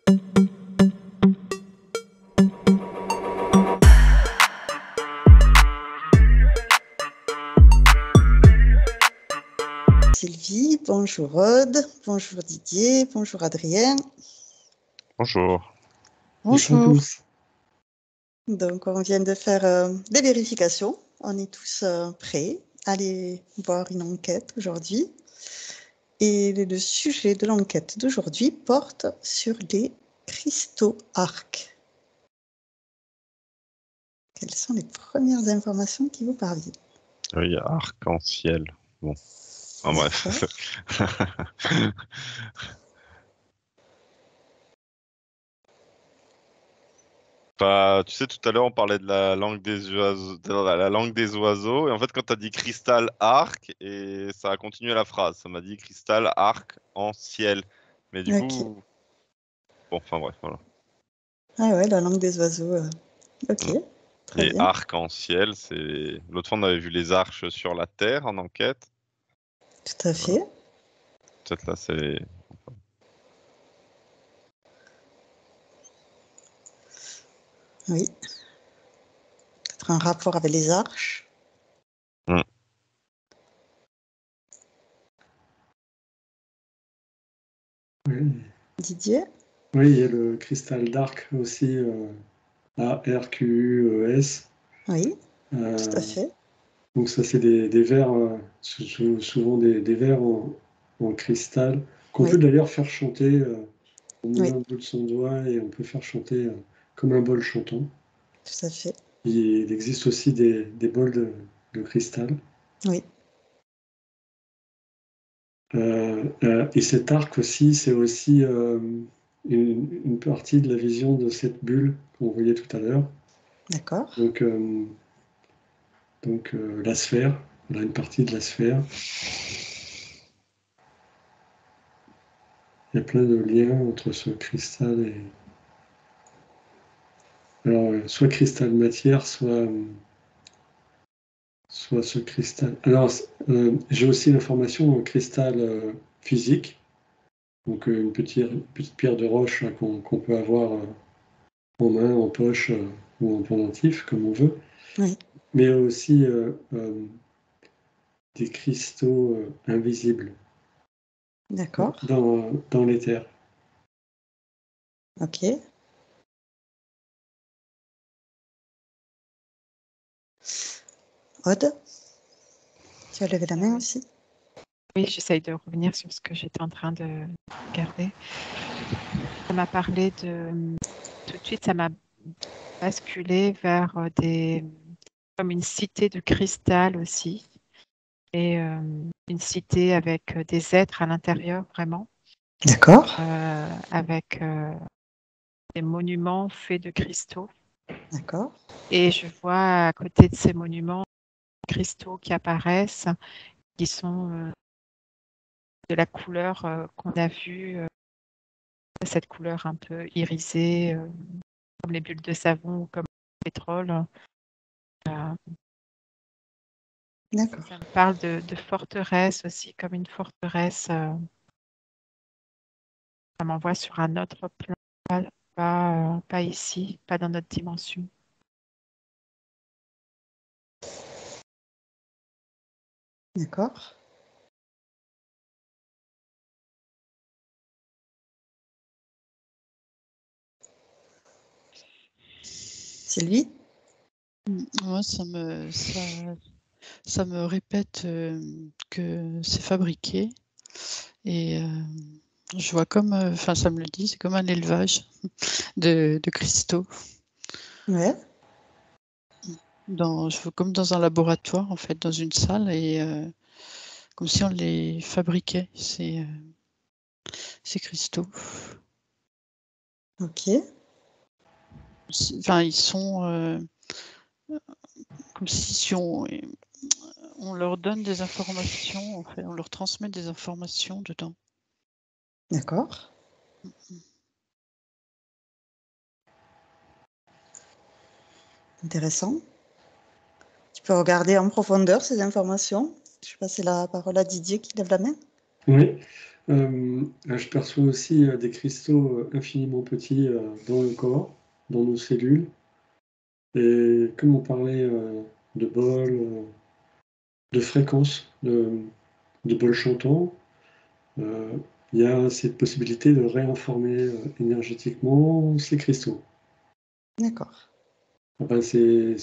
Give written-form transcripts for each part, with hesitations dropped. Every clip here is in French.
Sylvie, bonjour Aude, bonjour Didier, bonjour Adrien. Bonjour. Bonjour. Bonjour à tous. Donc on vient de faire des vérifications, on est tous prêts à aller voir une enquête aujourd'hui. Et le sujet de l'enquête d'aujourd'hui porte sur les cristaux arcs. Quelles sont les premières informations qui vous parviennent? Il y a arc-en-ciel. Bon. En bref. Bah, tu sais, tout à l'heure, on parlait de la langue des oiseaux, la langue des oiseaux. Et en fait, quand tu as dit cristal arc, et ça a continué la phrase. Ça m'a dit cristal arc en ciel. Mais du coup. Bon, enfin bref, voilà. Ah ouais, la langue des oiseaux. Ok, très Et bien. arc en ciel, c'est. L'autre fois, on avait vu les arches sur la terre en enquête. Tout à fait. Voilà. Peut-être là, c'est. Oui. Peut-être un rapport avec les arches. Oui. Didier? Oui, il y a le cristal d'arc aussi, ARQES. Oui, tout à fait. Donc ça, c'est des verres, souvent des verres en cristal, qu'on peut d'ailleurs faire chanter. On met un bout de son doigt et on peut faire chanter comme un bol chantant. Tout à fait. Il existe aussi des bols de cristal. Oui. Et cet arc aussi, c'est aussi une partie de la vision de cette bulle qu'on voyait tout à l'heure. D'accord. Donc la sphère, on a une partie de la sphère. Il y a plein de liens entre ce cristal et... Alors, soit cristal matière, soit ce cristal. Alors, j'ai aussi l'information en cristal physique. Donc, une petite pierre de roche là, qu'on peut avoir en main, en poche ou en pendentif, comme on veut. Oui. Mais aussi des cristaux invisibles. D'accord. Dans l'éther. Ok. Aude, tu as levé la main aussi? Oui, j'essaye de revenir sur ce que j'étais en train de regarder. Ça m'a parlé de... Tout de suite, ça m'a basculé vers comme une cité de cristal aussi. Et une cité avec des êtres à l'intérieur, vraiment. D'accord. Avec des monuments faits de cristaux. D'accord. Et je vois à côté de ces monuments des cristaux qui apparaissent, qui sont de la couleur qu'on a vue, cette couleur un peu irisée, comme les bulles de savon ou comme le pétrole. D'accord. Ça me parle de forteresse aussi, comme une forteresse. Ça m'envoie sur un autre plan, pas ici, pas dans notre dimension. D'accord. Sylvie? Moi, ça me répète que c'est fabriqué. Et je vois comme, enfin ça me le dit, c'est comme un élevage de cristaux. Ouais. Je vois comme dans un laboratoire, en fait, dans une salle, et comme si on les fabriquait, ces cristaux. Ok. Enfin, ils sont comme si on leur donne des informations, en fait, on leur transmet des informations dedans. D'accord. Intéressant. Tu peux regarder en profondeur ces informations. Je vais passer la parole à Didier qui lève la main. Oui. Je perçois aussi des cristaux infiniment petits dans le corps, dans nos cellules. Et comme on parlait de bol, de fréquence, de bol chantant, il y a cette possibilité de réinformer énergétiquement ces cristaux. D'accord. Enfin, c'est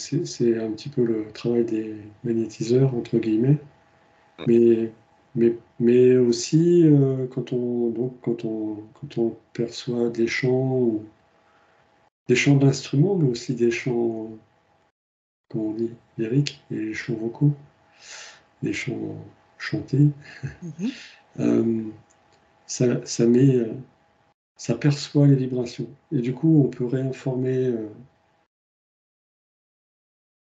un petit peu le travail des magnétiseurs, entre guillemets. Mais aussi, quand on perçoit des chants d'instruments, mais aussi des chants, comment on dit, lyriques, des chants vocaux, des chants chantés, Mhm. ça met, ça perçoit les vibrations. Et du coup, on peut réinformer,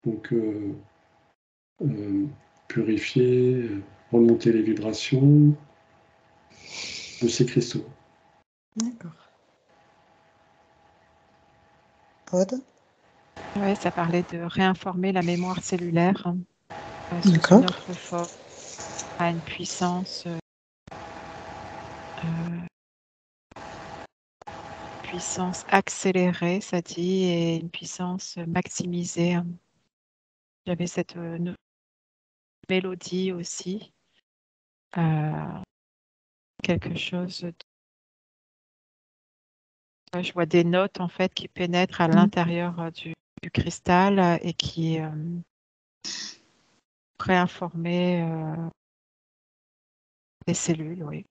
donc purifier, remonter les vibrations de ces cristaux. D'accord. Aude? Ouais, ça parlait de réinformer la mémoire cellulaire sous D'accord. une autre forme, à une puissance accélérée, ça dit, et une puissance maximisée. J'avais cette mélodie aussi, quelque chose. Je vois des notes en fait qui pénètrent à l'intérieur du cristal et qui réinformer les cellules, oui.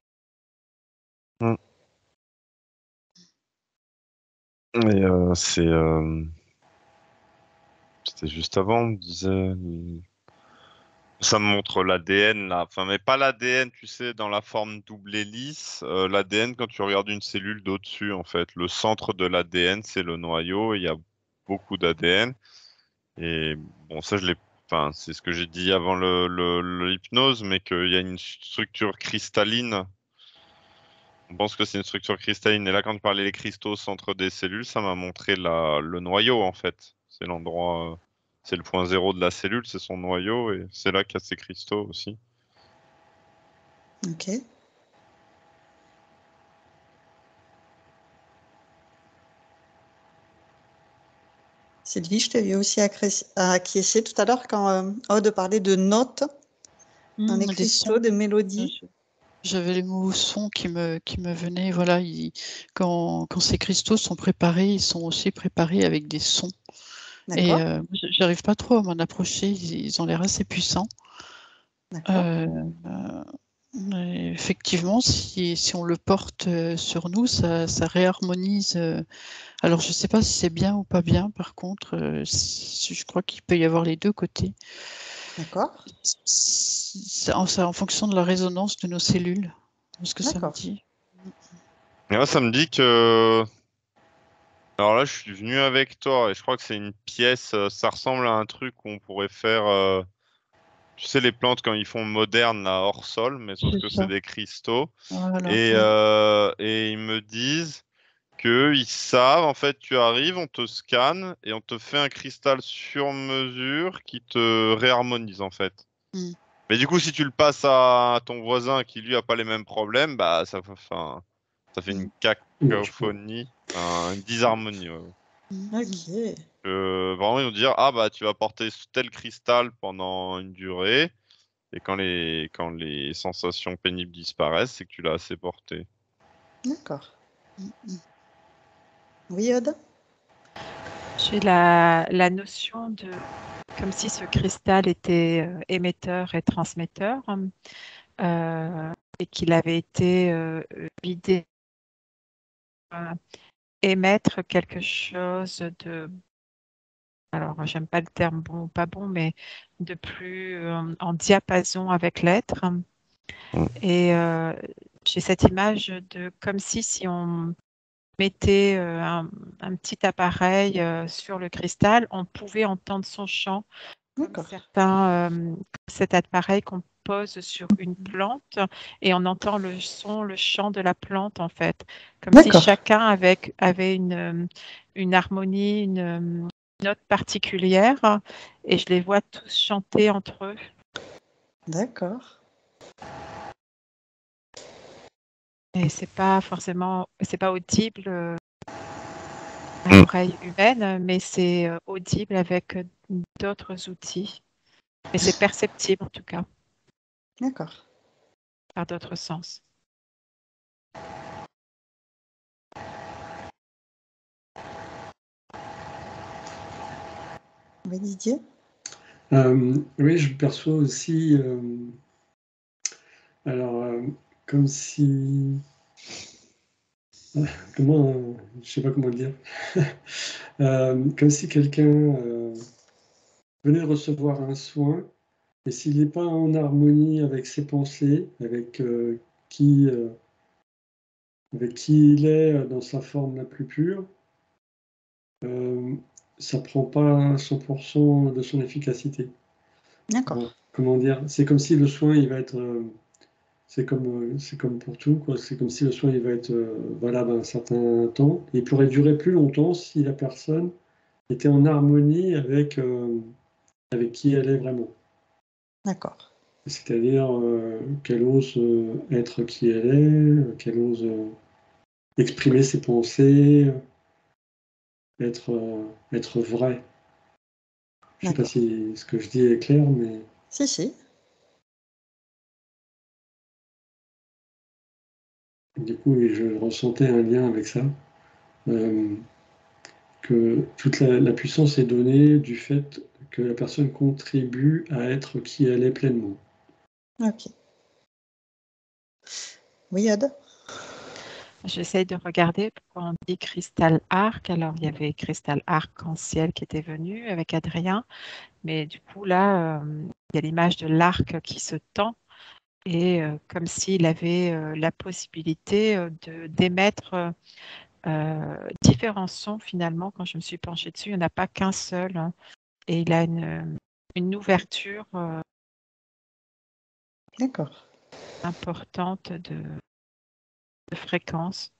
Et c'était juste avant, on me disait. Ça me montre l'ADN là, enfin mais pas l'ADN, tu sais, dans la forme double hélice. L'ADN quand tu regardes une cellule d'au-dessus, en fait, le centre de l'ADN c'est le noyau. Et il y a beaucoup d'ADN. Et bon, ça je l'ai, enfin c'est ce que j'ai dit avant l'hypnose, mais qu'il y a une structure cristalline. On pense que c'est une structure cristalline. Et là, quand tu parlais des cristaux au centre des cellules, ça m'a montré le noyau, en fait. C'est l'endroit, c'est le point zéro de la cellule, c'est son noyau, et c'est là qu'il y a ces cristaux aussi. Ok. Sylvie, je t'ai vu aussi acquiescer tout à l'heure quand Aude parlait de notes dans les Des cristaux, sons. de mélodies. J'avais les mots sons qui me venaient. Voilà, quand ces cristaux sont préparés, ils sont aussi préparés avec des sons. Et D'accord. j'arrive pas trop à m'en approcher. Ils ont l'air assez puissants. D'accord. Effectivement, si on le porte sur nous, ça réharmonise. Alors, je ne sais pas si c'est bien ou pas bien. Par contre, je crois qu'il peut y avoir les deux côtés. D'accord. C'est en fonction de la résonance de nos cellules, ce que ça me D'accord. dit. Et moi, ça me dit que. Alors là, je suis venu avec toi, et je crois que c'est une pièce, ça ressemble à un truc qu'on pourrait faire. Tu sais, les plantes, quand ils font moderne, là, hors sol, mais sauf C'est que c'est ça. des cristaux. Voilà. Et ils me disent qu'ils savent, en fait, tu arrives, on te scanne et on te fait un cristal sur mesure qui te réharmonise, en fait. Mm. Mais du coup, si tu le passes à ton voisin qui, lui, a pas les mêmes problèmes, bah, enfin, ça fait une Il marche pas. cacophonie, une disharmonie. Ouais. Ok. Vraiment, ils vont dire, ah, bah, tu vas porter tel cristal pendant une durée. Et quand les sensations pénibles disparaissent, c'est que tu l'as assez porté. D'accord. Oui, Aude? J'ai la notion de comme si ce cristal était émetteur et transmetteur et qu'il avait été vidé émettre quelque chose de, alors j'aime pas le terme bon ou pas bon, mais de plus en diapason avec l'être. Mm. Et j'ai cette image de comme si on mettait un petit appareil sur le cristal, on pouvait entendre son chant comme D'accord. cet appareil qu'on pose sur une plante et on entend le son, le chant de la plante en fait, comme si D'accord. chacun avait une harmonie, une note particulière et je les vois tous chanter entre eux. D'accord. Et c'est pas forcément, c'est pas audible à l'oreille humaine, mais c'est audible avec d'autres outils. Mais c'est perceptible en tout cas D'accord. par d'autres sens. Oui, Didier? Oui, je perçois aussi, alors, comme si, comment, je sais pas comment le dire, comme si quelqu'un venait de recevoir un soin, et s'il n'est pas en harmonie avec ses pensées, qui, euh, avec qui il est dans sa forme la plus pure, euh, ça prend pas 100% de son efficacité. D'accord. Comment dire? C'est comme si le soin, il va être, c'est comme pour tout, quoi. C'est comme si le soin, il va être valable un certain temps. Il pourrait durer plus longtemps si la personne était en harmonie avec qui elle est vraiment. D'accord. C'est-à-dire qu'elle ose être qui elle est, qu'elle ose exprimer ses pensées, être vraie. Je ne sais pas D'accord. si ce que je dis est clair, mais Si, si. du coup, oui, je ressentais un lien avec ça. Euh, que toute la puissance est donnée du fait que la personne contribue à être qui elle est pleinement. Ok. Oui, Ad? J'essaye de regarder pourquoi on dit cristal arc. Alors, il y avait cristal arc-en-ciel qui était venu avec Adrien, mais du coup, là, il y a l'image de l'arc qui se tend et comme s'il avait la possibilité d'émettre différents sons finalement. Quand je me suis penchée dessus, il n'y en a pas qu'un seul, hein, et il a une ouverture D'accord. importante de fréquence.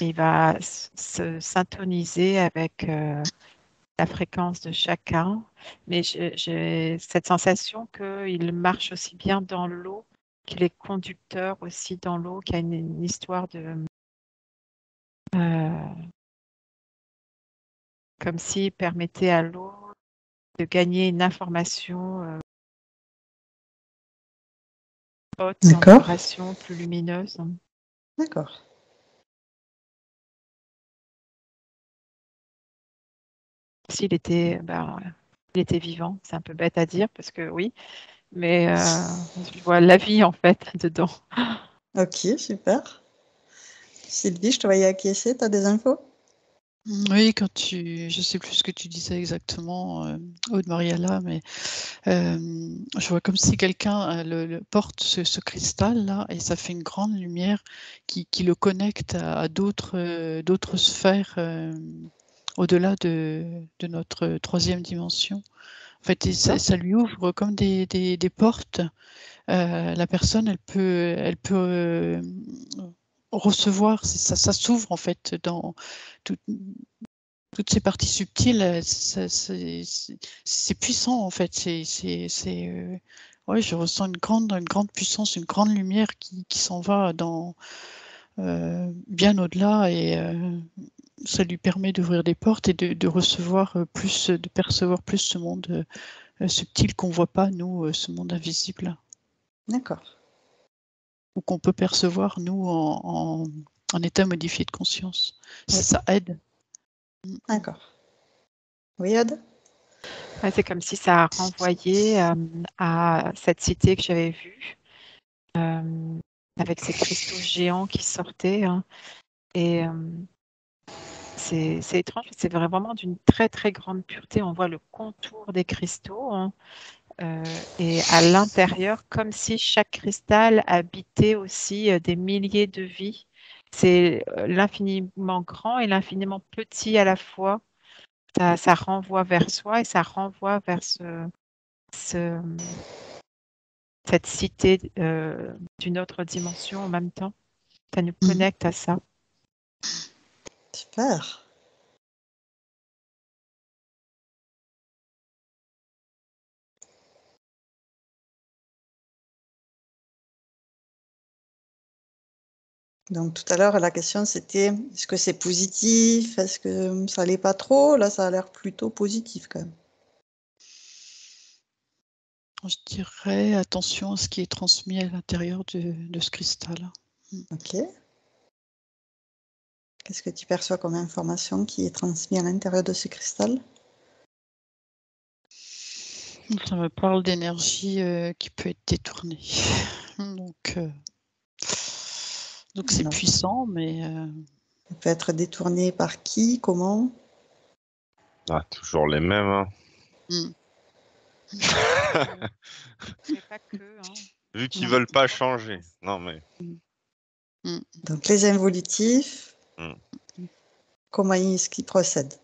Et il va se syntoniser avec la fréquence de chacun. Mais j'ai cette sensation qu'il marche aussi bien dans l'eau, qu'il est conducteur aussi dans l'eau, qu'il y a une histoire de... comme s'il permettait à l'eau de gagner une information haute, en D'accord. vibration, plus lumineuse. D'accord. S'il était, il était vivant, c'est un peu bête à dire parce que oui, mais je vois la vie en fait dedans. Ok, super. Sylvie, je te voyais acquiescer, tu as des infos? Oui, je sais plus ce que tu disais exactement, Aude Mariala, mais je vois comme si quelqu'un porte ce cristal-là et ça fait une grande lumière qui le connecte à d'autres sphères au-delà de notre troisième dimension. En fait, et D'accord. ça lui ouvre comme des portes. La personne, elle peut recevoir, ça s'ouvre en fait dans tout- toutes ces parties subtiles. C'est puissant en fait. Ouais, je ressens une grande puissance, une grande lumière qui s'en va dans bien au-delà et ça lui permet d'ouvrir des portes et de recevoir plus, de percevoir plus ce monde subtil qu'on voit pas nous, ce monde invisible. D'accord. Ou qu'on peut percevoir, nous, en état modifié de conscience. Oui. Ça aide. D'accord. Oui, Ad? Ouais, c'est comme si ça a renvoyé à cette cité que j'avais vue, avec ces cristaux géants qui sortaient, hein. Et c'est étrange, c'est vraiment d'une très très grande pureté. On voit le contour des cristaux, hein, et à l'intérieur, comme si chaque cristal habitait aussi des milliers de vies. C'est l'infiniment grand et l'infiniment petit à la fois. Ça renvoie vers soi et ça renvoie vers ce- cette cité d'une autre dimension en même temps. Ça nous connecte à ça. Super. Donc tout à l'heure, la question c'était est-ce que c'est positif? Est-ce que ça l'est pas trop? Là, ça a l'air plutôt positif quand même. Je dirais attention à ce qui est transmis à l'intérieur de ce cristal. Ok. Qu'est-ce que tu perçois comme information qui est transmise à l'intérieur de ce cristal? Ça me parle d'énergie qui peut être détournée. Donc c'est Alors, puissant, mais ça peut être détourné par qui? Comment? Ah, toujours les mêmes. Hein. Mais pas que. Hein. Vu qu'ils Mm. veulent pas changer. Non, mais. Donc les involutifs, Mm. comment est-ce qu'ils procèdent?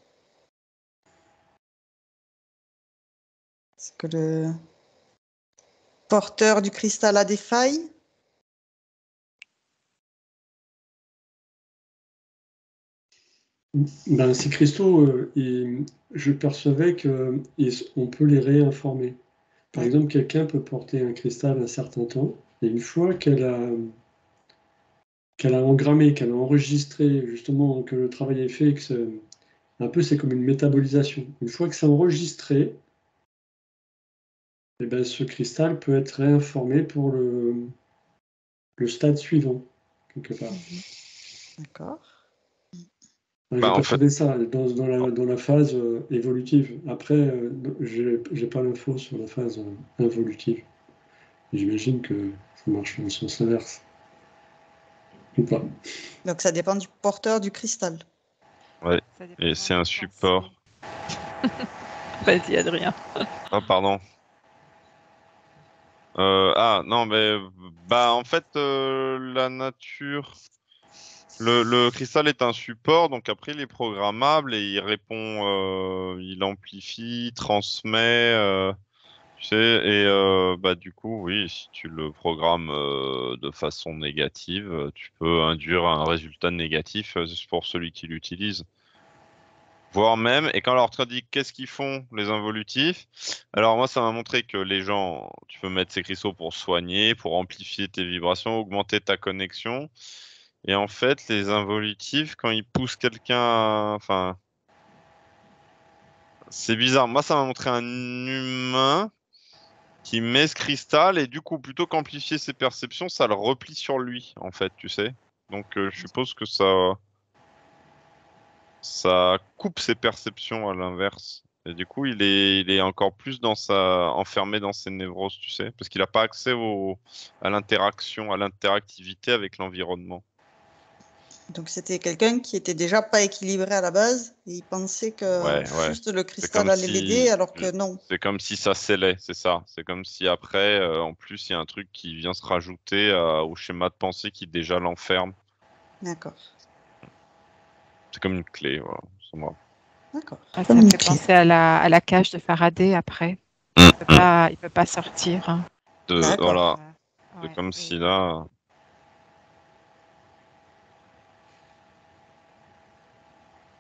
Est-ce que le porteur du cristal a des failles? Ben, ces cristaux, je percevais qu'on peut les réinformer. Par Ouais. exemple, quelqu'un peut porter un cristal un certain temps, et une fois qu'elle a engrammé, qu'elle a enregistré, justement, que le travail est fait, un peu c'est comme une métabolisation. Une fois que c'est enregistré, eh ben, ce cristal peut être réinformé pour le stade suivant, quelque part. D'accord. J'ai En fait, perçu ça dans la phase évolutive. Après, j'ai pas l'info sur la phase involutive. J'imagine que ça marche dans le sens inverse. Ou pas. Donc ça dépend du porteur du cristal. ouais. Ça dépend Et de c'est un notre support. pensée. Vas-y, Adrien. Ah, pardon. Non, mais bah en fait, la nature. Le cristal est un support, donc après il est programmable et il répond, il amplifie, transmet, tu sais, et bah du coup, oui, si tu le programmes de façon négative, tu peux induire un résultat négatif pour celui qui l'utilise. Voire même, et quand on leur dit qu'est-ce qu'ils font, les involutifs, alors moi ça m'a montré que les gens, tu peux mettre ces cristaux pour soigner, pour amplifier tes vibrations, augmenter ta connexion. Et en fait, les involutifs, quand ils poussent quelqu'un, enfin, c'est bizarre. Moi, ça m'a montré un humain qui met ce cristal et du coup, plutôt qu'amplifier ses perceptions, ça le replie sur lui, en fait, tu sais. Donc, je suppose que ça coupe ses perceptions à l'inverse. Et du coup, il est encore plus enfermé dans ses névroses, tu sais, parce qu'il n'a pas accès à l'interaction, à l'interactivité avec l'environnement. Donc c'était quelqu'un qui était déjà pas équilibré à la base et il pensait que Ouais, ouais. juste le C'est cristal comme allait l'aider si, alors que non. c'est comme si ça scellait, c'est ça. C'est comme si après, en plus, il y a un truc qui vient se rajouter au schéma de pensée qui déjà l'enferme. D'accord. C'est comme une clé, voilà. C'est moi. D'accord. Ah, Comme ça me une fait clé. penser à la cage de Faraday après. Mm, Il peut pas sortir. Hein. D'accord. Voilà. C'est Ouais, comme si et, là.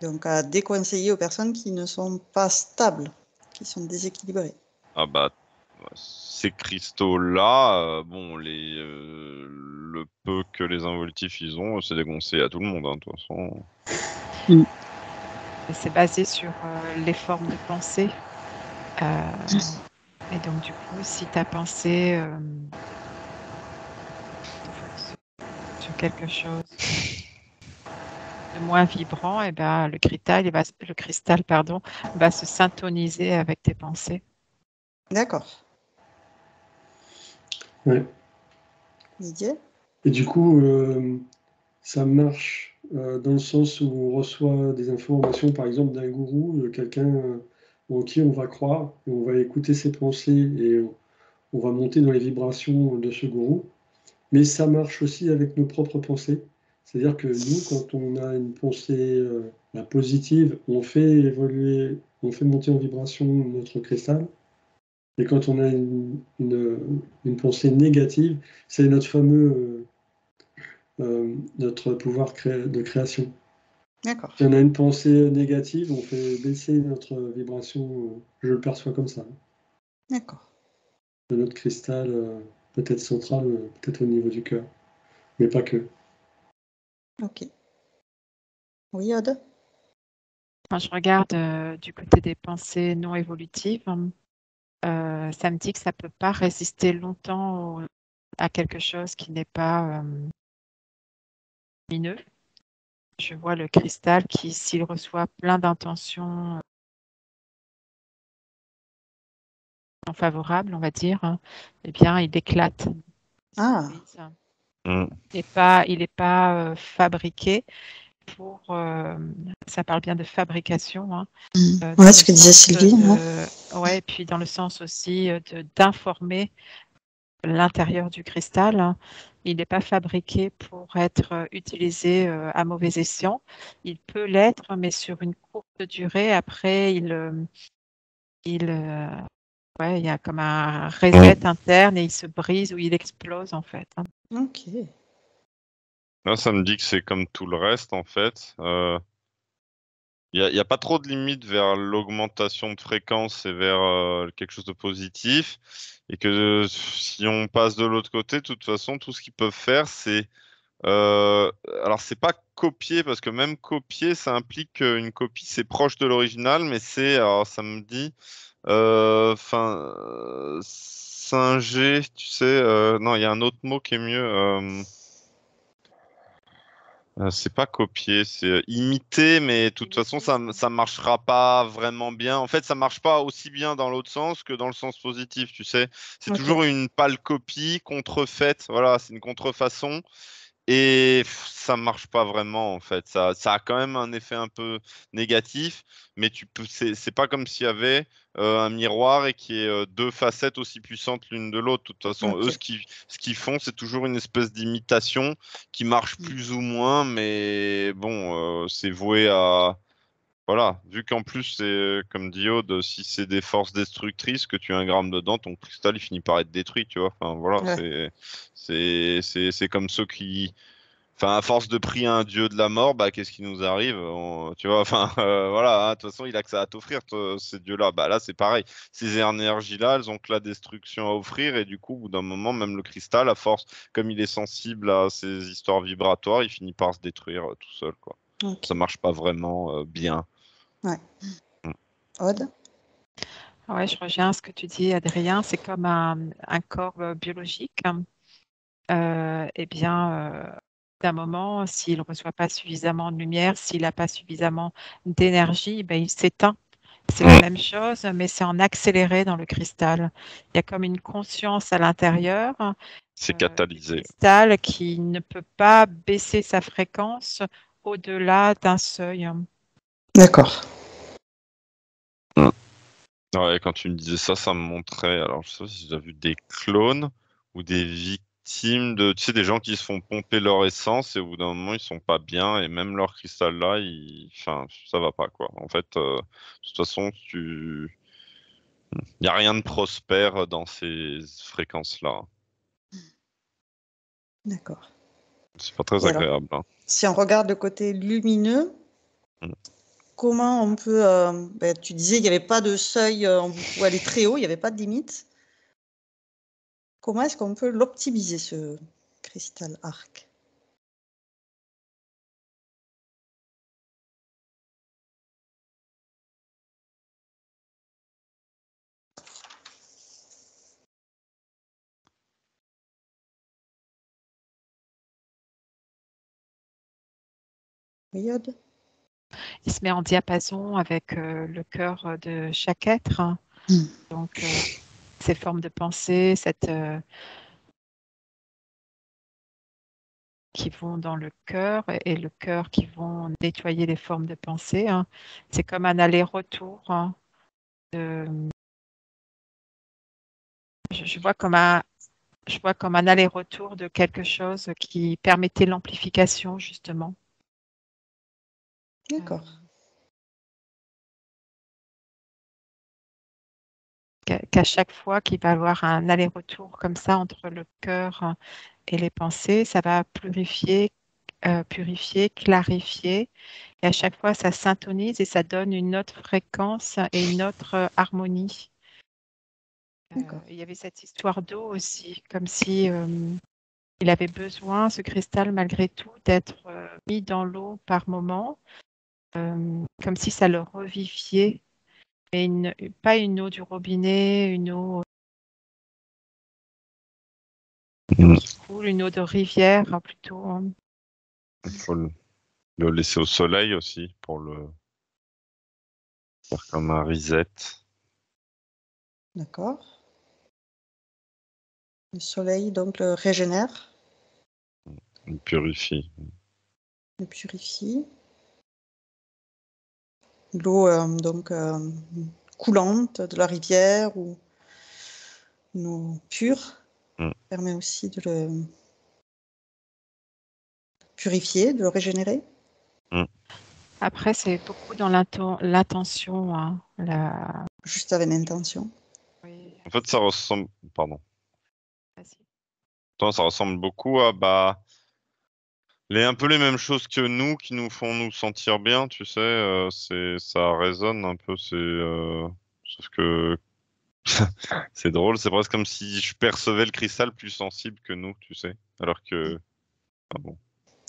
Donc à déconseiller aux personnes qui ne sont pas stables, qui sont déséquilibrées. Ah bah, ces cristaux-là, bon, le peu que les involutifs ils ont, c'est déconseillé à tout le monde, hein, de toute façon. et c'est basé sur les formes de pensée. Et donc, du coup, si ta pensée sur quelque chose de moins vibrant, et ben, le cristal, pardon, va se syntoniser avec tes pensées. D'accord. Ouais. Didier? Et du coup, ça marche dans le sens où on reçoit des informations, par exemple, d'un gourou, de quelqu'un en qui on va croire, et on va écouter ses pensées et on va monter dans les vibrations de ce gourou. Mais ça marche aussi avec nos propres pensées. C'est-à-dire que nous, quand on a une pensée positive, on fait évoluer, on fait monter en vibration notre cristal. Et quand on a une pensée négative, c'est notre fameux notre pouvoir de création. D'accord. Si on a une pensée négative, on fait baisser notre vibration, je le perçois comme ça, D'accord. de notre cristal, peut-être central, peut-être au niveau du cœur, mais pas que. Ok. Oui, Aude? Quand je regarde du côté des pensées non évolutives, ça me dit que ça peut pas résister longtemps à quelque chose qui n'est pas lumineux. Je vois le cristal qui, s'il reçoit plein d'intentions non favorables, on va dire, eh bien, il éclate. Ah, Mm. Il n'est pas fabriqué pour. Ça parle bien de fabrication, hein, dans ouais, le ce que disait sens Sylvie. Hein. ouais, et puis dans le sens aussi d'informer l'intérieur du cristal, hein. Il n'est pas fabriqué pour être utilisé à mauvais escient. Il peut l'être, mais sur une courte durée. Après, ouais, il y a comme un reset interne et il se brise ou il explose en fait, hein. Ok. Là, ça me dit que c'est comme tout le reste, en fait. Il y a pas trop de limite vers l'augmentation de fréquence et vers quelque chose de positif. Et que si on passe de l'autre côté, de toute façon, tout ce qu'ils peuvent faire, c'est... alors, c'est pas copier, parce que même copier, ça implique qu'une copie, c'est proche de l'original, mais c'est... Alors, ça me dit... Enfin... singer, tu sais... non, il y a un autre mot qui est mieux... c'est pas copier, c'est imiter, mais de toute façon, ça marchera pas vraiment bien. En fait, ça marche pas aussi bien dans l'autre sens que dans le sens positif, tu sais. C'est Ok. toujours une pâle copie, contrefaite. Voilà, c'est une contrefaçon. Et ça marche pas vraiment, en fait. Ça a quand même un effet un peu négatif, mais c'est pas comme s'il y avait un miroir et qui est deux facettes aussi puissantes l'une de l'autre. De toute façon, eux, Ok. ce qu'ils font, c'est toujours une espèce d'imitation qui marche plus ou moins, mais bon, c'est voué à... Voilà, vu qu'en plus, c'est comme dit Aude, si c'est des forces destructrices, que tu as un gramme dedans, ton cristal, il finit par être détruit, tu vois. Enfin, voilà, Ouais. c'est comme ceux qui... Enfin, à force de prier un dieu de la mort, bah, qu'est-ce qui nous arrive? Tu vois, enfin, voilà, hein, de toute façon, il a que ça à t'offrir, ces dieux-là. Bah, là, c'est pareil. Ces énergies-là, elles ont que la destruction à offrir, et du coup, au bout d'un moment, même le cristal, à force, comme il est sensible à ces histoires vibratoires, il finit par se détruire tout seul, quoi. Ok. Ça marche pas vraiment bien. Ouais. Mm. Aude? Ouais, je reviens à ce que tu dis, Adrien. C'est comme un corps biologique, hein. Eh bien, d'un moment, s'il ne reçoit pas suffisamment de lumière, s'il n'a pas suffisamment d'énergie, ben, il s'éteint. C'est la même chose, mais c'est en accéléré dans le cristal. Il y a comme une conscience à l'intérieur C'est du catalysé. cristal qui ne peut pas baisser sa fréquence au-delà d'un seuil. D'accord. Mm. Ouais, quand tu me disais ça, ça me montrait. Alors, je sais pas si j'ai déjà vu des clones ou des victimes de, tu sais, des gens qui se font pomper leur essence et au bout d'un moment, ils sont pas bien et même leur cristal là, enfin, ça va pas, quoi. En fait, de toute façon, il y a rien de prospère dans ces fréquences-là. D'accord. C'est pas très Et alors, agréable, hein. si on regarde le côté lumineux, Mm. comment on peut... ben, tu disais qu'il n'y avait pas de seuil, on pouvait aller très haut, il n'y avait pas de limite. Comment est-ce qu'on peut l'optimiser, ce cristal arc? Oui, Aude? Il se met en diapason avec le cœur de chaque être, hein. Mm. Donc, ces formes de pensée, qui vont dans le cœur et le cœur qui vont nettoyer les formes de pensée, hein. C'est comme un aller-retour, hein, je vois comme un aller-retour de quelque chose qui permettait l'amplification, justement. D'accord. Qu'à chaque fois qu'il va y avoir un aller-retour comme ça entre le cœur et les pensées, ça va purifier, clarifier. Et à chaque fois, ça syntonise et ça donne une autre fréquence et une autre harmonie. D'accord. Il y avait cette histoire d'eau aussi, comme si il avait besoin, ce cristal, malgré tout, d'être mis dans l'eau par moment, comme si ça le revivifiait. Mais pas une eau du robinet, une eau qui coule, une eau de rivière plutôt. Hein. Il faut le laisser au soleil aussi pour le faire comme un reset. D'accord. Le soleil, donc, le régénère, Il purifie. le purifie. L'eau, donc, coulante de la rivière ou une eau pure Mm. permet aussi de le purifier, de le régénérer. Après, c'est beaucoup dans l'intention. Hein, Juste avec l'intention. Oui, En fait, ça ressemble. Pardon. vas-y. Toi, ça ressemble beaucoup à un peu les mêmes choses que nous qui nous font nous sentir bien, tu sais. Ça résonne un peu. Sauf que c'est drôle. C'est presque comme si je percevais le cristal plus sensible que nous, tu sais. Alors que. Ah bon.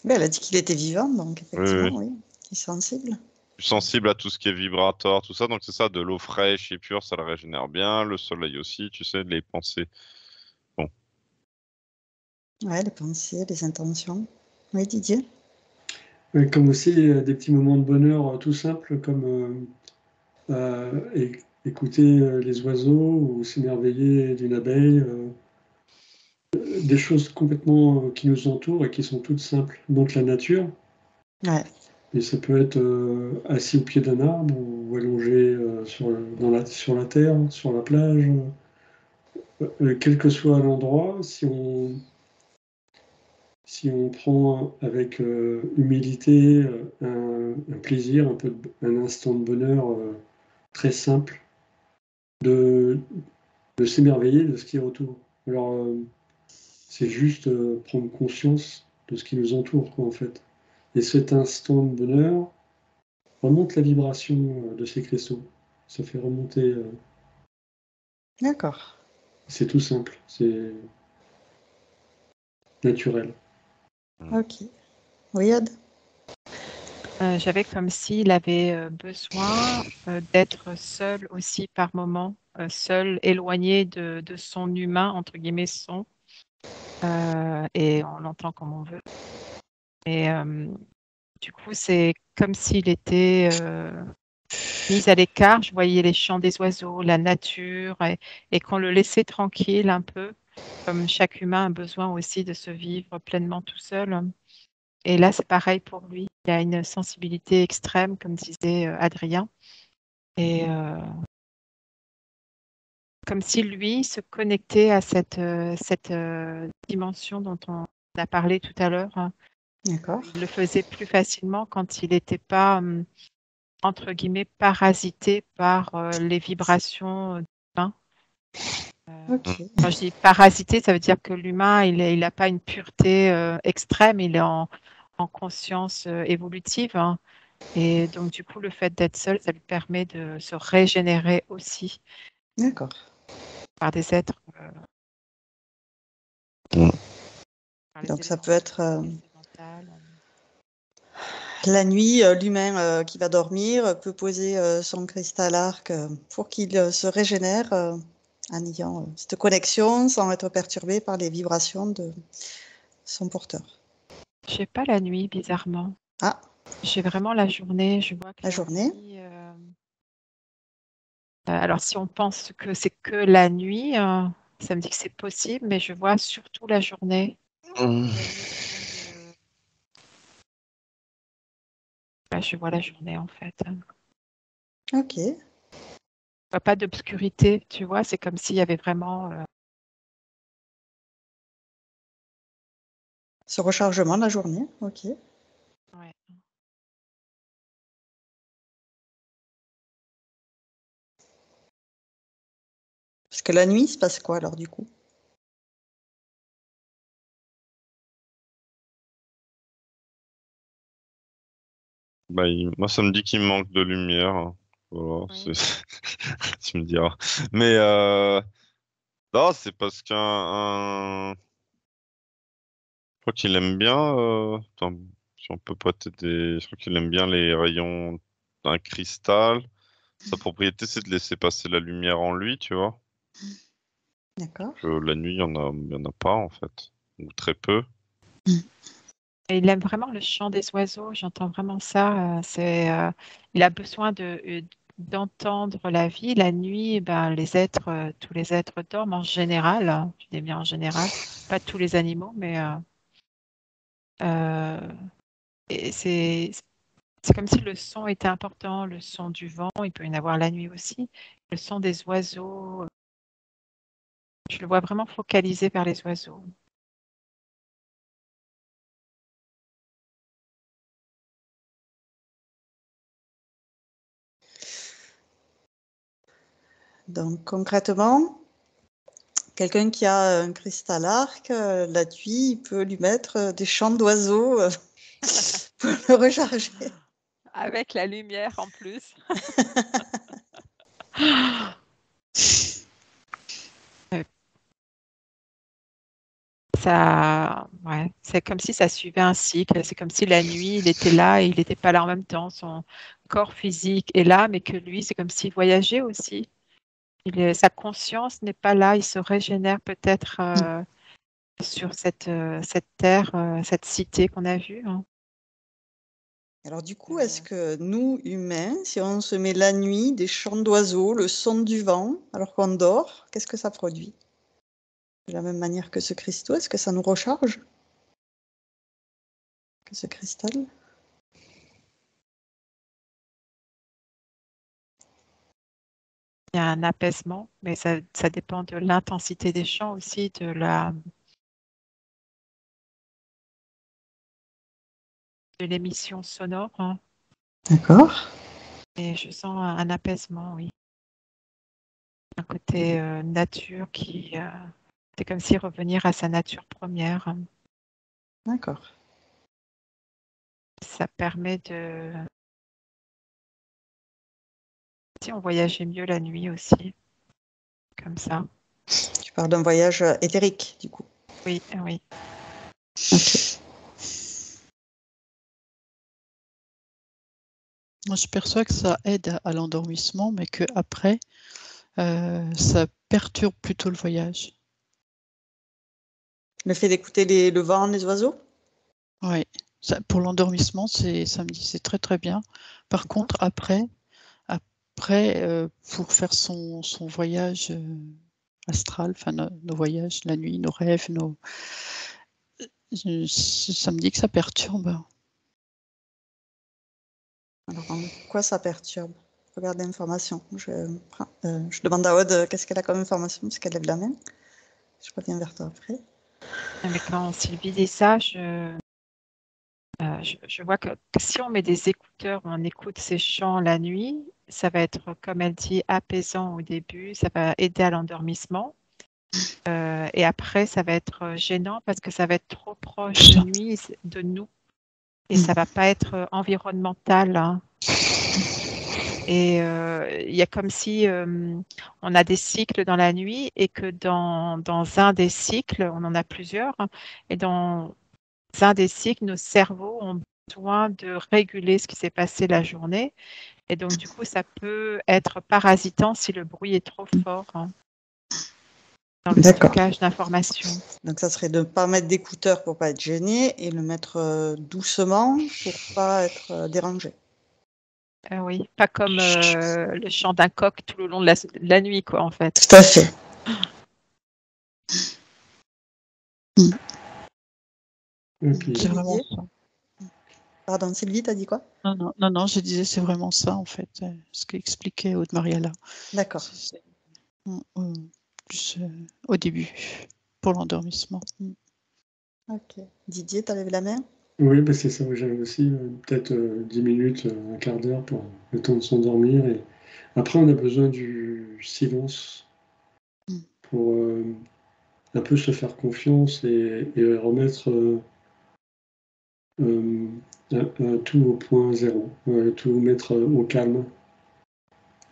Mais elle a dit qu'il était vivant, donc Oui, effectivement, oui. oui, il est sensible. Plus sensible à tout ce qui est vibratoire, tout ça. Donc c'est ça, de l'eau fraîche et pure, ça le régénère bien. Le soleil aussi, tu sais, les pensées. Bon. Ouais, les pensées, les intentions. Oui, Didier? Comme aussi des petits moments de bonheur tout simples, comme écouter les oiseaux ou s'émerveiller d'une abeille. Des choses complètement qui nous entourent et qui sont toutes simples. Donc la nature, Ouais, et ça peut être assis au pied d'un arbre ou allongé sur la terre, sur la plage. Quel que soit l'endroit, si on prend avec humilité un plaisir, un instant de bonheur très simple, de, de s'émerveiller de ce qui est autour. Alors, c'est juste prendre conscience de ce qui nous entoure, quoi, en fait. Et cet instant de bonheur remonte la vibration de ces cristaux. Ça fait remonter. d'accord. C'est tout simple, c'est naturel. Ok. Riyad? J'avais comme s'il avait besoin d'être seul aussi par moment, seul, éloigné de son humain, entre guillemets, son, et on l'entend comme on veut. Et du coup, c'est comme s'il était mis à l'écart. Je voyais les chants des oiseaux, la nature, et qu'on le laissait tranquille un peu, comme chaque humain a besoin aussi de se vivre pleinement tout seul. Et là, c'est pareil pour lui. Il a une sensibilité extrême, comme disait Adrien. Et comme si lui se connectait à cette dimension dont on a parlé tout à l'heure. Hein. D'accord. Il le faisait plus facilement quand il n'était pas, entre guillemets, parasité par les vibrations humaines. Ok. Quand je dis parasité, ça veut dire que l'humain, il n'a pas une pureté extrême, il est en conscience évolutive. Hein. Et donc, du coup, le fait d'être seul, ça lui permet de se régénérer aussi D'accord. par des êtres, Mm. par les Donc ça éléments peut être élémentaux. la nuit, l'humain qui va dormir peut poser son cristal arc pour qu'il se régénère en ayant cette connexion sans être perturbé par les vibrations de son porteur. Je n'ai pas la nuit, bizarrement. Ah, J'ai vraiment la journée. Je vois que la la journée? nuit. Alors, si on pense que c'est que la nuit, ça me dit que c'est possible, mais je vois surtout la journée. Mm. Il y a une notion de. Je vois la journée en fait. Ok. Je vois pas d'obscurité, tu vois. C'est comme s'il y avait vraiment. Ce rechargement de la journée, ok. Ouais. Parce que la nuit, il se passe quoi alors du coup? Moi, ça me dit qu'il me manque de lumière. Hein. Voilà, Oui. tu me diras. Mais non, c'est parce crois qu'il aime bien. Attends, si on peut pas t'aider. Je crois qu'il aime bien les rayons d'un cristal. Sa propriété, c'est de laisser passer la lumière en lui, tu vois. D'accord. La nuit, il y en a pas en fait, ou très peu. Et il aime vraiment le chant des oiseaux, j'entends vraiment ça. Il a besoin d'entendre la vie. La nuit, ben, tous les êtres dorment en général, hein. Je dis bien en général, pas tous les animaux, mais euh, et c'est comme si le son était important, le son du vent, il peut y en avoir la nuit aussi, le son des oiseaux. Je le vois vraiment focalisé vers les oiseaux. Donc concrètement, quelqu'un qui a un cristal arc, la nuit, il peut lui mettre des chants d'oiseaux pour le recharger. Avec la lumière en plus. Ouais, c'est comme si ça suivait un cycle. C'est comme si la nuit, il était là et il n'était pas là en même temps. Son corps physique est là, mais que lui, c'est comme s'il voyageait aussi. Sa conscience n'est pas là. Il se régénère peut-être sur cette terre, cette cité qu'on a vue, hein. Alors du coup, est-ce que nous, humains, si on se met la nuit des chants d'oiseaux, le son du vent, alors qu'on dort, qu'est-ce que ça produit? De la même manière que ce cristaux, est-ce que ça nous recharge? Que ce cristal? Il y a un apaisement, mais ça dépend de l'intensité des chants aussi, de l'émission sonore, hein. D'accord. Et je sens un apaisement, oui. Un côté nature c'est comme si revenir à sa nature première, hein. D'accord. Ça permet si on voyageait mieux la nuit aussi, comme ça. Tu parles d'un voyage éthérique, du coup. Oui, oui. Ok. Moi, je perçois que ça aide à l'endormissement, mais qu'après, ça perturbe plutôt le voyage. Le fait d'écouter le vent, les oiseaux? Oui, pour l'endormissement, ça me dit c'est très très bien. Par D'accord. contre, après pour faire son voyage astral, enfin nos voyages, la nuit, nos rêves, ça me dit que ça perturbe. Alors, en quoi ça perturbe? Regarde l'information. Je demande à Aude qu'est-ce qu'elle a comme information, puisqu'elle lève la main. Je reviens vers toi après. Mais quand Sylvie dit ça, je vois que si on met des écouteurs, on écoute ces chants la nuit, ça va être, comme elle dit, apaisant au début, ça va aider à l'endormissement. Et après, ça va être gênant parce que ça va être trop proche de nous et ça va pas être environnemental, hein. Et il y a comme si on a des cycles dans la nuit et que dans un des cycles, on en a plusieurs, hein, et dans un des cycles, nos cerveaux ont besoin de réguler ce qui s'est passé la journée. Et donc, du coup, ça peut être parasitant si le bruit est trop fort, hein, dans le D'accord. stockage d'informations. Donc, ça serait de ne pas mettre d'écouteurs pour pas être gêné et le mettre doucement pour pas être dérangé. Oui, pas comme le chant d'un coq tout le long de la nuit, quoi, en fait. Tout à fait. Ok. C'est vraiment Olivier? ça. Pardon, Sylvie, t'as dit quoi? Non, je disais c'est vraiment ça en fait, ce qu'expliquait Aude-Maria là. D'accord. C'est plus au début, pour l'endormissement. Ok. Didier, t'as levé la main? Oui, bah c'est ça, j'avais aussi peut-être 10 minutes, un quart d'heure pour le temps de s'endormir. Et après, on a besoin du silence pour un peu se faire confiance et remettre tout au point zéro, tout mettre au calme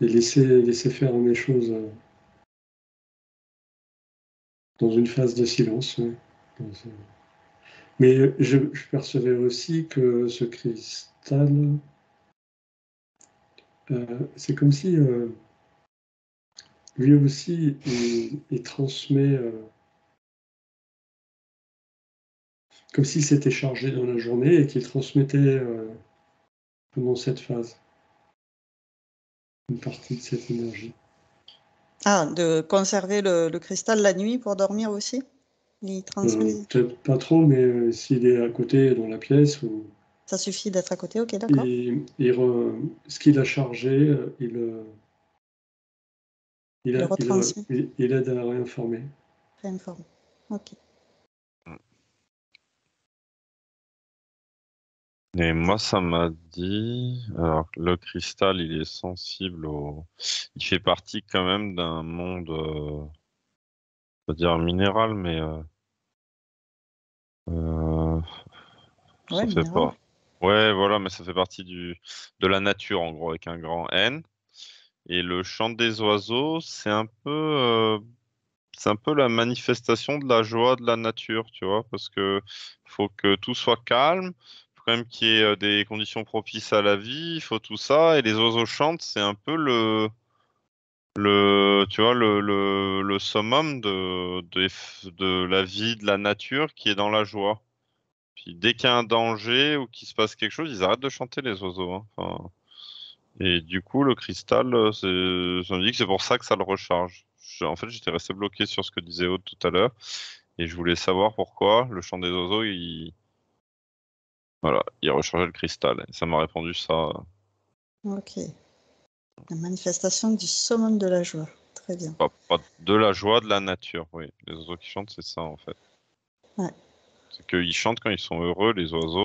et laisser faire les choses dans une phase de silence. Ouais. Mais je percevais aussi que ce cristal, c'est comme si lui aussi, il transmet, comme s'il s'était chargé dans la journée et qu'il transmettait pendant cette phase une partie de cette énergie. Ah, de conserver le cristal la nuit pour dormir aussi? Il transmet. Peut-être pas trop, mais s'il est à côté dans la pièce, ou Ça suffit d'être à côté, ok, d'accord. ce qu'il a chargé, Il retransmet, il aide à réinformer. réinforme. Ok. Et moi, ça m'a dit, alors le cristal, il est sensible il fait partie quand même d'un monde, on va dire minéral, mais Ouais, ça fait minéral. pas. Ouais, voilà, mais ça fait partie de la nature, en gros, avec un grand N. Et le chant des oiseaux, c'est un peu la manifestation de la joie de la nature, tu vois, parce que faut que tout soit calme, faut quand même qu'il y ait des conditions propices à la vie, il faut tout ça, et les oiseaux chantent, c'est un peu tu vois, le summum de la vie, de la nature qui est dans la joie. Puis dès qu'il y a un danger ou qu'il se passe quelque chose, ils arrêtent de chanter les oiseaux, hein. Enfin, et du coup, le cristal, ça me dit que c'est pour ça que ça le recharge. En fait, j'étais resté bloqué sur ce que disait Aude tout à l'heure, et je voulais savoir pourquoi le chant des oiseaux, voilà, il rechargeait le cristal. Et ça m'a répondu ça. Ok. La manifestation du summum de la joie. Très bien. Pas de la joie de la nature, oui. Les oiseaux qui chantent, c'est ça en fait. Ouais. C'est qu'ils chantent quand ils sont heureux, les oiseaux.